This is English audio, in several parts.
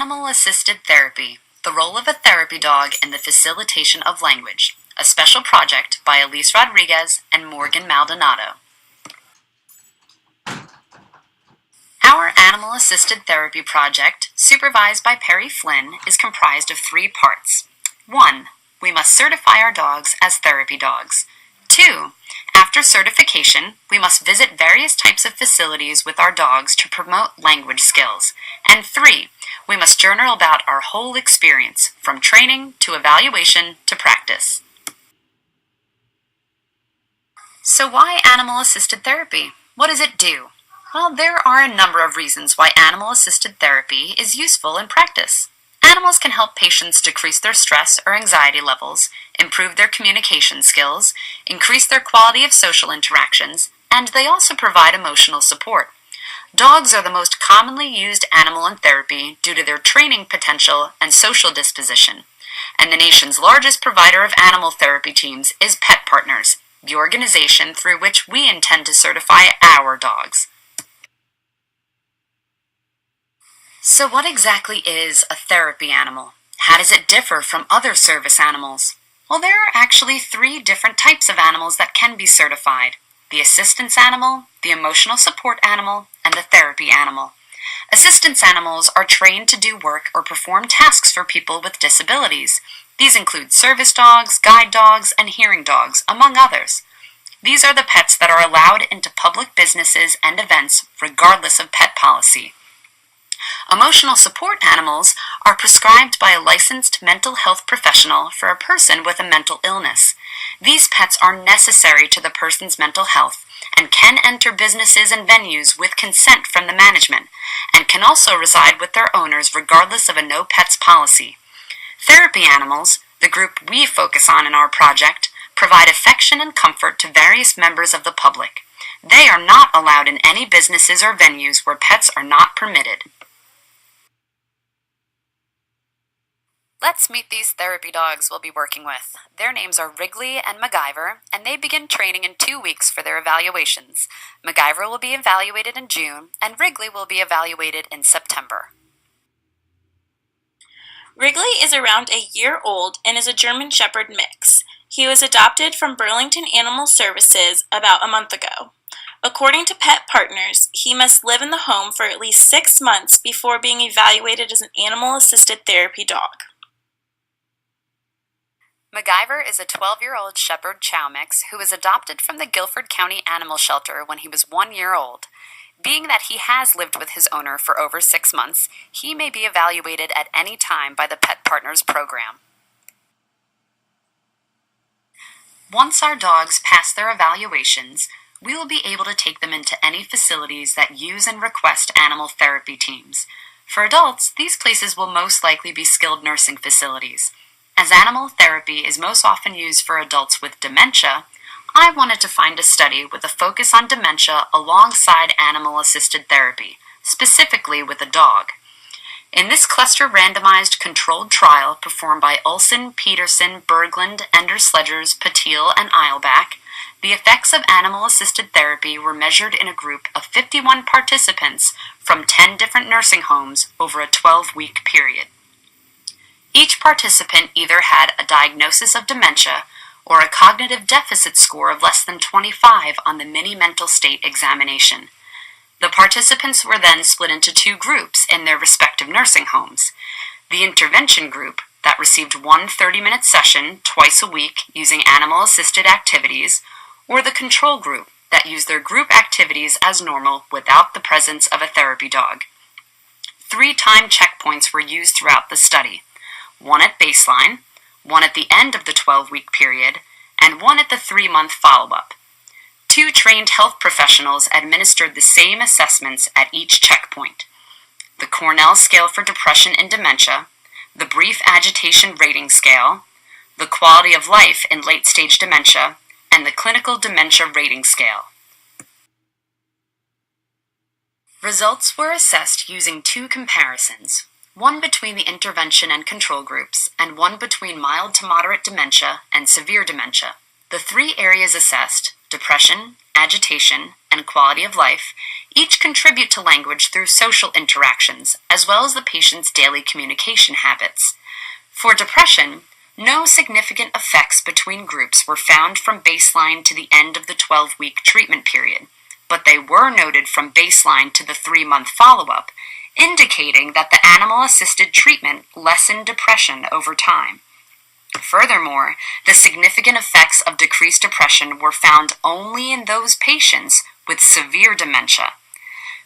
Animal-Assisted Therapy, the Role of a Therapy Dog in the Facilitation of Language, a special project by Elyse Rodriguez and Morgan Maldonado. Our Animal-Assisted Therapy project, supervised by Perry Flynn, is comprised of 3 parts. 1. We must certify our dogs as therapy dogs. 2. After certification, we must visit various types of facilities with our dogs to promote language skills. And 3. We must journal about our whole experience, from training to evaluation to practice. So why animal-assisted therapy? What does it do? Well, there are a number of reasons why animal-assisted therapy is useful in practice. Animals can help patients decrease their stress or anxiety levels, improve their communication skills, increase their quality of social interactions, and they also provide emotional support. Dogs are the most commonly used animal in therapy due to their training potential and social disposition. And the nation's largest provider of animal therapy teams is Pet Partners, the organization through which we intend to certify our dogs. So what exactly is a therapy animal? How does it differ from other service animals? Well, there are actually 3 different types of animals that can be certified: the assistance animal, the emotional support animal, and the therapy animal. Assistance animals are trained to do work or perform tasks for people with disabilities. These include service dogs, guide dogs, and hearing dogs, among others. These are the pets that are allowed into public businesses and events regardless of pet policy. Emotional support animals are prescribed by a licensed mental health professional for a person with a mental illness. These pets are necessary to the person's mental health and can enter businesses and venues with consent from the management, and can also reside with their owners regardless of a no pets policy. Therapy animals, the group we focus on in our project, provide affection and comfort to various members of the public. They are not allowed in any businesses or venues where pets are not permitted. Let's meet these therapy dogs we'll be working with. Their names are Wrigley and MacGyver, and they begin training in 2 weeks for their evaluations. MacGyver will be evaluated in June, and Wrigley will be evaluated in September. Wrigley is around a year old and is a German Shepherd mix. He was adopted from Burlington Animal Services about a month ago. According to Pet Partners, he must live in the home for at least 6 months before being evaluated as an animal-assisted therapy dog. MacGyver is a 12-year-old Shepherd Chow mix who was adopted from the Guilford County Animal Shelter when he was 1 year old. Being that he has lived with his owner for over 6 months, he may be evaluated at any time by the Pet Partners program. Once our dogs pass their evaluations, we will be able to take them into any facilities that use and request animal therapy teams. For adults, these places will most likely be skilled nursing facilities. As animal therapy is most often used for adults with dementia, I wanted to find a study with a focus on dementia alongside animal-assisted therapy, specifically with a dog. In this cluster randomized controlled trial performed by Ulson, Peterson, Berglund, Ender-Sledgers, Patil, and Eilbach, the effects of animal-assisted therapy were measured in a group of 51 participants from 10 different nursing homes over a 12-week period. Each participant either had a diagnosis of dementia or a cognitive deficit score of less than 25 on the mini mental state examination. The participants were then split into 2 groups in their respective nursing homes. The intervention group, that received 1 30-minute session twice a week using animal-assisted activities, or the control group, that used their group activities as normal without the presence of a therapy dog. 3 time checkpoints were used throughout the study: 1 at baseline, 1 at the end of the 12-week period, and 1 at the 3-month follow-up. 2 trained health professionals administered the same assessments at each checkpoint: the Cornell Scale for Depression and Dementia, the Brief Agitation Rating Scale, the Quality of Life in Late-Stage Dementia, and the Clinical Dementia Rating Scale. Results were assessed using 2 comparisons: 1 between the intervention and control groups, and 1 between mild to moderate dementia and severe dementia. The 3 areas assessed, depression, agitation, and quality of life each contribute to language through social interactions, as well as the patient's daily communication habits. For depression, no significant effects between groups were found from baseline to the end of the 12-week treatment period, but they were noted from baseline to the 3-month follow-up, indicating that the animal-assisted treatment lessened depression over time. Furthermore, the significant effects of decreased depression were found only in those patients with severe dementia.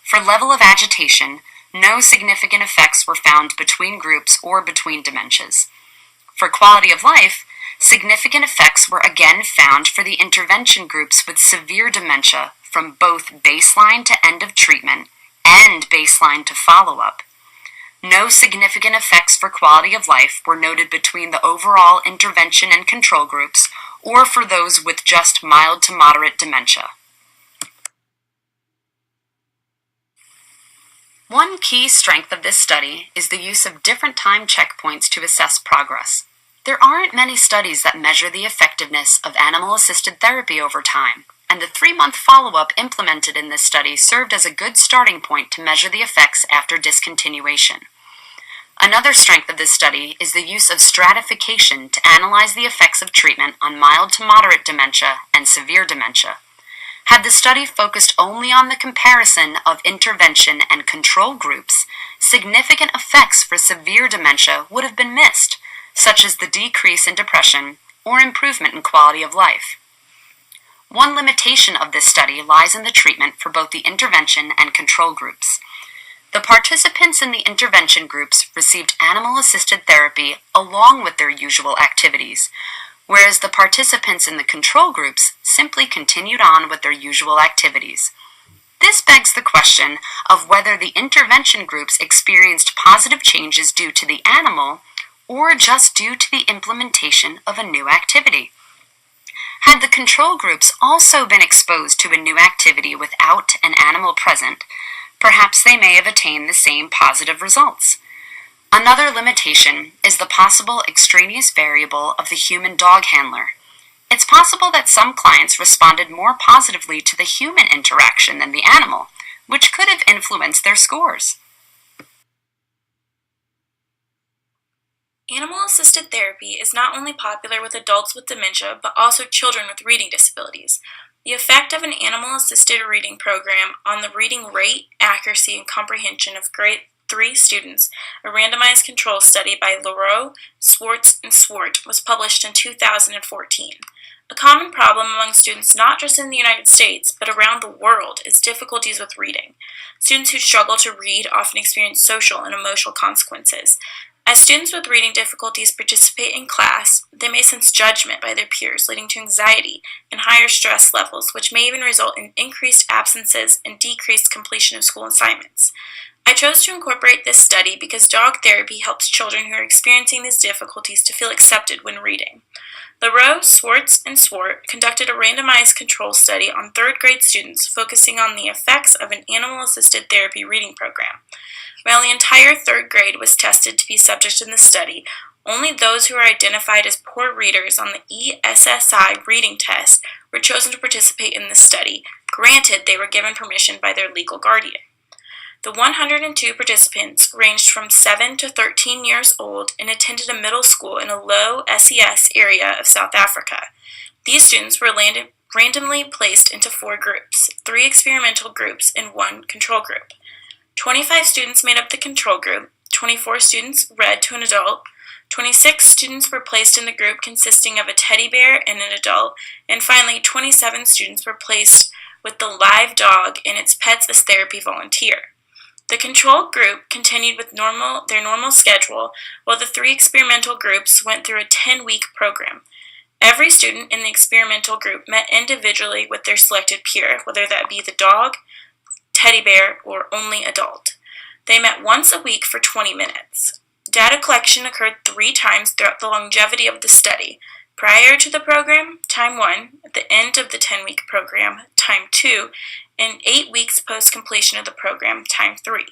For level of agitation, no significant effects were found between groups or between dementias. For quality of life, significant effects were again found for the intervention groups with severe dementia from both baseline to end of treatment and baseline to follow-up. No significant effects for quality of life were noted between the overall intervention and control groups or for those with just mild to moderate dementia. One key strength of this study is the use of different time checkpoints to assess progress. There aren't many studies that measure the effectiveness of animal-assisted therapy over time, and the 3-month follow-up implemented in this study served as a good starting point to measure the effects after discontinuation. Another strength of this study is the use of stratification to analyze the effects of treatment on mild to moderate dementia and severe dementia. Had the study focused only on the comparison of intervention and control groups, significant effects for severe dementia would have been missed, such as the decrease in depression or improvement in quality of life. One limitation of this study lies in the treatment for both the intervention and control groups. The participants in the intervention groups received animal-assisted therapy along with their usual activities, whereas the participants in the control groups simply continued on with their usual activities. This begs the question of whether the intervention groups experienced positive changes due to the animal or just due to the implementation of a new activity. Had the control groups also been exposed to a new activity without an animal present, perhaps they may have attained the same positive results. Another limitation is the possible extraneous variable of the human dog handler. It's possible that some clients responded more positively to the human interaction than the animal, which could have influenced their scores. Animal-assisted therapy is not only popular with adults with dementia, but also children with reading disabilities. The effect of an animal-assisted reading program on the reading rate, accuracy, and comprehension of grade 3 students, a randomized control study by Leroux, Swartz, and Swart, was published in 2014. A common problem among students not just in the United States, but around the world, is difficulties with reading. Students who struggle to read often experience social and emotional consequences. As students with reading difficulties participate in class, they may sense judgment by their peers, leading to anxiety and higher stress levels, which may even result in increased absences and decreased completion of school assignments. I chose to incorporate this study because dog therapy helps children who are experiencing these difficulties to feel accepted when reading. Leroux, Swartz, and Swart conducted a randomized control study on 3rd grade students focusing on the effects of an animal-assisted therapy reading program. While the entire 3rd grade was tested to be subject in the study, only those who were identified as poor readers on the ESSI reading test were chosen to participate in the study, granted they were given permission by their legal guardian. The 102 participants ranged from 7 to 13 years old and attended a middle school in a low SES area of South Africa. These students were randomly placed into 4 groups, 3 experimental groups and 1 control group. 25 students made up the control group, 24 students read to an adult, 26 students were placed in the group consisting of a teddy bear and an adult, and finally 27 students were placed with the live dog and its pets as therapy volunteer. The control group continued with their normal schedule, while the 3 experimental groups went through a 10-week program. Every student in the experimental group met individually with their selected peer, whether that be the dog, teddy bear, or only adult. They met once a week for 20 minutes. Data collection occurred 3 times throughout the longevity of the study. Prior to the program, time 1, at the end of the 10-week program, time 2, and 8 weeks post-completion of the program, time 3.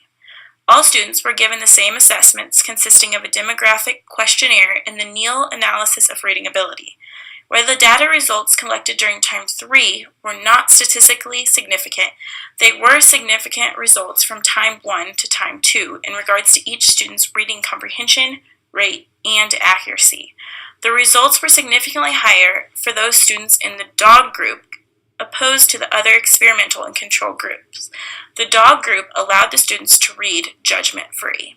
All students were given the same assessments consisting of a demographic questionnaire and the Neal analysis of reading ability. Where the data results collected during time 3 were not statistically significant, they were significant results from time 1 to time 2 in regards to each student's reading comprehension, rate, and accuracy. The results were significantly higher for those students in the dog group opposed to the other experimental and control groups. The dog group allowed the students to read judgment-free.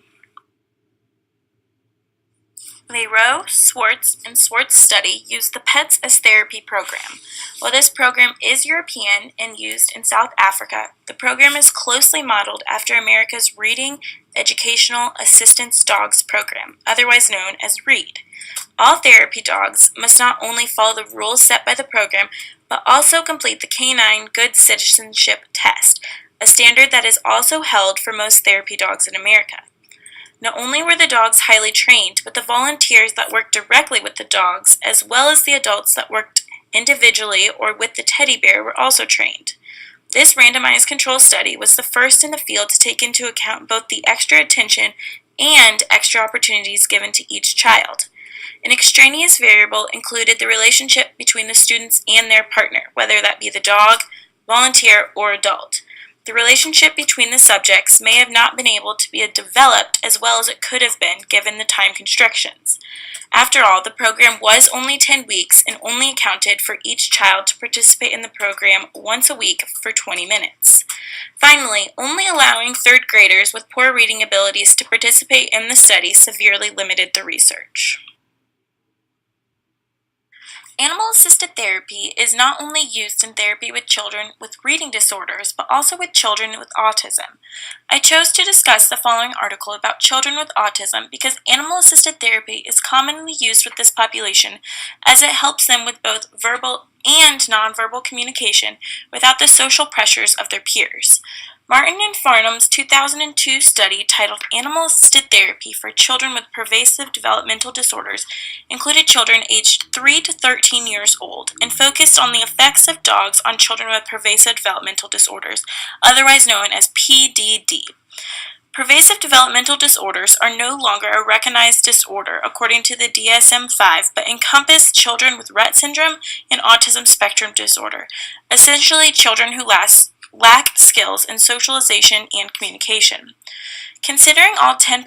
Leroux, Swartz, and Swartz study used the Pets as Therapy program. While this program is European and used in South Africa, the program is closely modeled after America's Reading Educational Assistance Dogs program, otherwise known as READ. All therapy dogs must not only follow the rules set by the program, but also complete the Canine Good Citizenship Test, a standard that is also held for most therapy dogs in America. Not only were the dogs highly trained, but the volunteers that worked directly with the dogs, as well as the adults that worked individually or with the teddy bear, were also trained. This randomized control study was the first in the field to take into account both the extra attention and extra opportunities given to each child. An extraneous variable included the relationship between the students and their partner, whether that be the dog, volunteer, or adult. The relationship between the subjects may have not been able to be developed as well as it could have been given the time constrictions. After all, the program was only 10 weeks and only accounted for each child to participate in the program once a week for 20 minutes. Finally, only allowing third graders with poor reading abilities to participate in the study severely limited the research. Animal-assisted therapy is not only used in therapy with children with reading disorders, but also with children with autism. I chose to discuss the following article about children with autism because animal-assisted therapy is commonly used with this population as it helps them with both verbal and nonverbal communication without the social pressures of their peers. Martin and Farnham's 2002 study titled Animal-Assisted Therapy for Children with Pervasive Developmental Disorders included children aged 3 to 13 years old and focused on the effects of dogs on children with pervasive developmental disorders, otherwise known as PDD. Pervasive developmental disorders are no longer a recognized disorder according to the DSM-5, but encompass children with Rett syndrome and autism spectrum disorder, essentially children who lack skills in socialization and communication. Considering all 10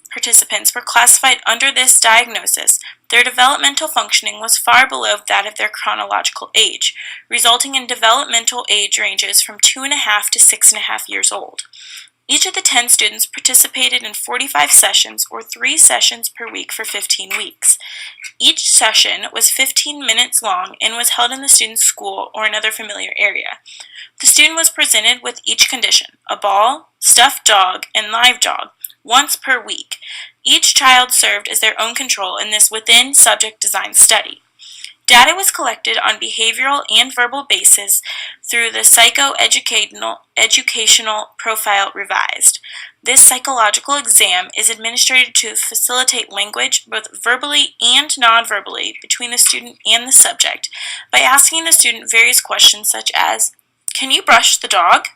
participants were classified under this diagnosis, their developmental functioning was far below that of their chronological age, resulting in developmental age ranges from 2.5 to 6.5 years old. Each of the 10 students participated in 45 sessions or 3 sessions per week for 15 weeks. Each session was 15 minutes long and was held in the student's school or another familiar area. The student was presented with each condition, a ball, stuffed dog, and live dog, once per week. Each child served as their own control in this within-subject design study. Data was collected on behavioral and verbal basis through the Psychoeducational Profile Revised. This psychological exam is administered to facilitate language, both verbally and non-verbally, between the student and the subject by asking the student various questions such as, "Can you brush the dog?"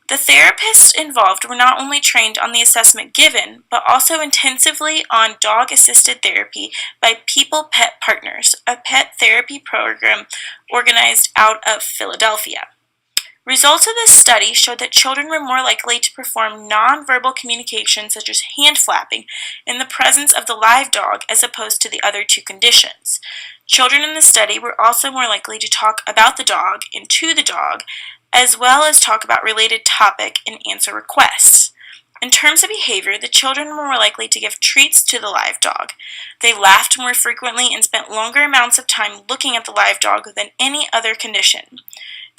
The therapists involved were not only trained on the assessment given, but also intensively on dog-assisted therapy by People Pet Partners, a pet therapy program organized out of Philadelphia. Results of this study showed that children were more likely to perform nonverbal communication such as hand flapping in the presence of the live dog as opposed to the other two conditions. Children in the study were also more likely to talk about the dog and to the dog, as well as talk about related topic and answer requests. In terms of behavior, the children were more likely to give treats to the live dog. They laughed more frequently and spent longer amounts of time looking at the live dog than any other condition.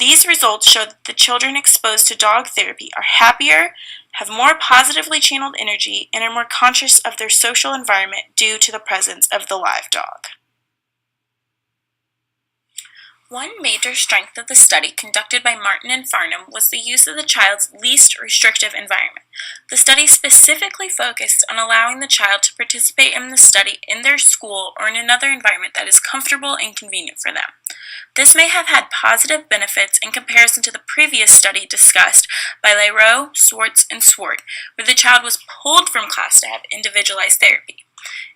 These results show that the children exposed to dog therapy are happier, have more positively channeled energy, and are more conscious of their social environment due to the presence of the live dog. One major strength of the study conducted by Martin and Farnham was the use of the child's least restrictive environment. The study specifically focused on allowing the child to participate in the study in their school or in another environment that is comfortable and convenient for them. This may have had positive benefits in comparison to the previous study discussed by Leroux, Swartz, and Swart, where the child was pulled from class to have individualized therapy.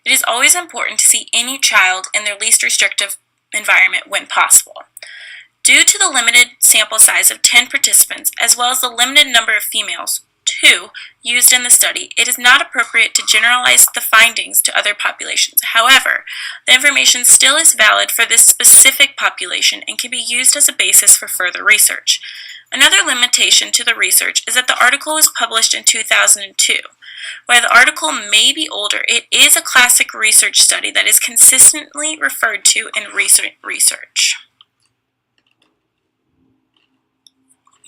It is always important to see any child in their least restrictive environment when possible. Due to the limited sample size of 10 participants, as well as the limited number of females, 2, used in the study, it is not appropriate to generalize the findings to other populations. However, the information still is valid for this specific population and can be used as a basis for further research. Another limitation to the research is that the article was published in 2002. While the article may be older, it is a classic research study that is consistently referred to in recent research.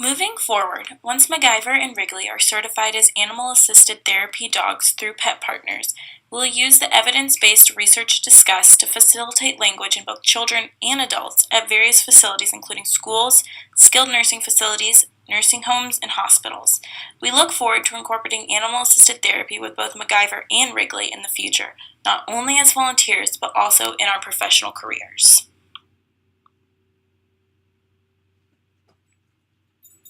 Moving forward, once MacGyver and Wrigley are certified as animal-assisted therapy dogs through Pet Partners, we'll use the evidence-based research discussed to facilitate language in both children and adults at various facilities including schools, skilled nursing facilities, nursing homes, and hospitals. We look forward to incorporating animal-assisted therapy with both MacGyver and Wrigley in the future, not only as volunteers but also in our professional careers.